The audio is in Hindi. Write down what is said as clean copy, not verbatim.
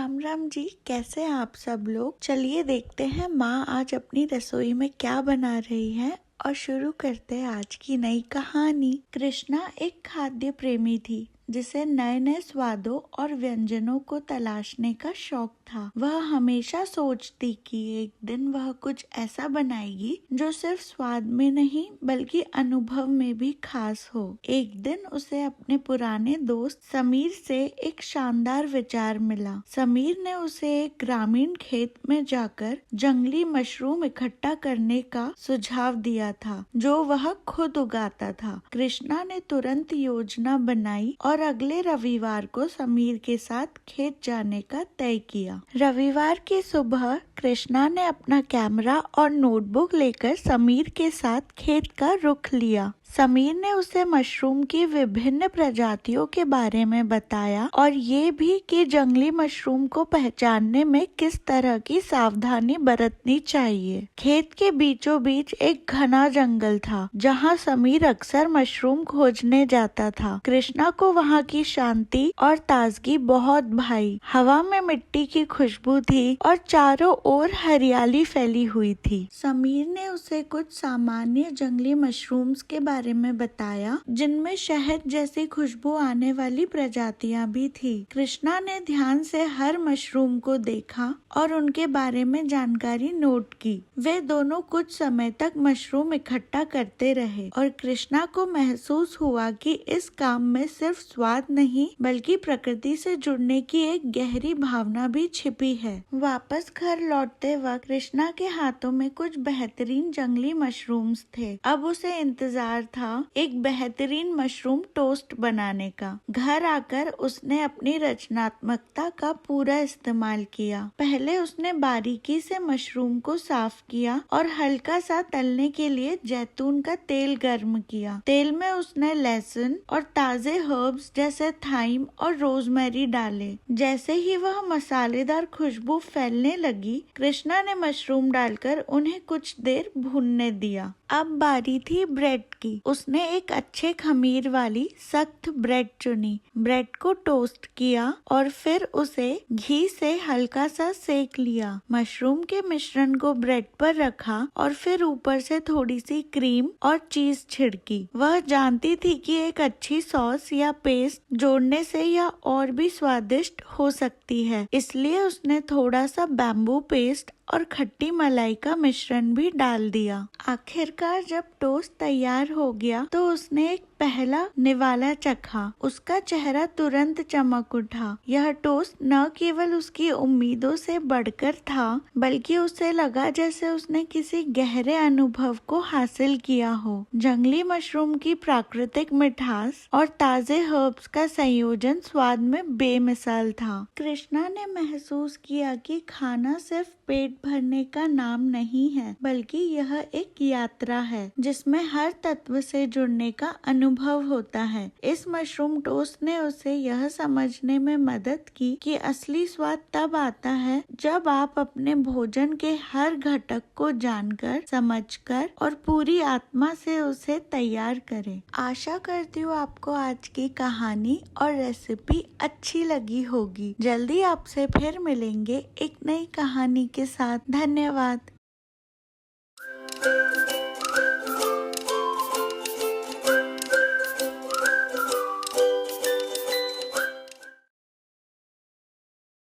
राम राम जी, कैसे हैं आप सब लोग। चलिए देखते हैं माँ आज अपनी रसोई में क्या बना रही है और शुरू करते हैं आज की नई कहानी। कृष्णा एक खाद्य प्रेमी थी जिसे नए नए स्वादों और व्यंजनों को तलाशने का शौक था। वह हमेशा सोचती कि एक दिन वह कुछ ऐसा बनाएगी जो सिर्फ स्वाद में नहीं बल्कि अनुभव में भी खास हो। एक दिन उसे अपने पुराने दोस्त समीर से एक शानदार विचार मिला। समीर ने उसे एक ग्रामीण खेत में जाकर जंगली मशरूम इकट्ठा करने का सुझाव दिया था जो वह खुद उगाता था। कृष्णा ने तुरंत योजना बनाई और अगले रविवार को समीर के साथ खेत जाने का तय किया। रविवार की सुबह कृष्णा ने अपना कैमरा और नोटबुक लेकर समीर के साथ खेत का रुख लिया। समीर ने उसे मशरूम की विभिन्न प्रजातियों के बारे में बताया और ये भी कि जंगली मशरूम को पहचानने में किस तरह की सावधानी बरतनी चाहिए। खेत के बीचों बीच एक घना जंगल था जहाँ समीर अक्सर मशरूम खोजने जाता था। कृष्णा को वहाँ की शांति और ताजगी बहुत भाई। हवा में मिट्टी की खुशबू थी और चारों ओर हरियाली फैली हुई थी। समीर ने उसे कुछ सामान्य जंगली मशरूम्स के बारे में बताया जिनमें शहद जैसी खुशबू आने वाली प्रजातियां भी थी। कृष्णा ने ध्यान से हर मशरूम को देखा और उनके बारे में जानकारी नोट की। वे दोनों कुछ समय तक मशरूम इकट्ठा करते रहे और कृष्णा को महसूस हुआ कि इस काम में सिर्फ स्वाद नहीं बल्कि प्रकृति से जुड़ने की एक गहरी भावना भी छिपी है। वापस घर लौटते वक्त कृष्णा के हाथों में कुछ बेहतरीन जंगली मशरूम्स थे। अब उसे इंतजार था एक बेहतरीन मशरूम टोस्ट बनाने का। घर आकर उसने अपनी रचनात्मकता का पूरा इस्तेमाल किया। पहले उसने बारीकी से मशरूम को साफ किया और हल्का सा तलने के लिए जैतून का तेल गर्म किया। तेल में उसने लहसुन और ताजे हर्ब्स जैसे थाइम और रोजमेरी डाले। जैसे ही वह मसालेदार खुशबू फैलने लगी, कृष्णा ने मशरूम डालकर उन्हें कुछ देर भूनने दिया। अब बारी थी ब्रेड की। उसने एक अच्छे खमीर वाली सख्त ब्रेड चुनी। ब्रेड को टोस्ट किया और फिर उसे घी से हल्का सा सेक लिया। मशरूम के मिश्रण को ब्रेड पर रखा और फिर ऊपर से थोड़ी सी क्रीम और चीज छिड़की। वह जानती थी कि एक अच्छी सॉस या पेस्ट जोड़ने से यह और भी स्वादिष्ट हो सकती है, इसलिए उसने थोड़ा सा बैम्बू पेस्ट और खट्टी मलाई का मिश्रण भी डाल दिया। आखिरकार जब टोस्ट तैयार हो गया तो उसने एक पहला निवाला चखा। उसका चेहरा तुरंत चमक उठा। यह टोस्ट न केवल उसकी उम्मीदों से बढ़कर था बल्कि उसे लगा जैसे उसने किसी गहरे अनुभव को हासिल किया हो। जंगली मशरूम की प्राकृतिक मिठास और ताजे हर्ब्स का संयोजन स्वाद में बेमिसाल था। कृष्णा ने महसूस किया कि खाना सिर्फ पेट भरने का नाम नहीं है बल्कि यह एक यात्रा है जिसमें हर तत्व से जुड़ने का अनुभव होता है। इस मशरूम टोस्ट ने उसे यह समझने में मदद की कि असली स्वाद तब आता है जब आप अपने भोजन के हर घटक को जानकर, समझकर और पूरी आत्मा से उसे तैयार करें। आशा करती हूँ आपको आज की कहानी और रेसिपी अच्छी लगी होगी। जल्दी आपसे फिर मिलेंगे एक नई कहानी के साथ। धन्यवाद।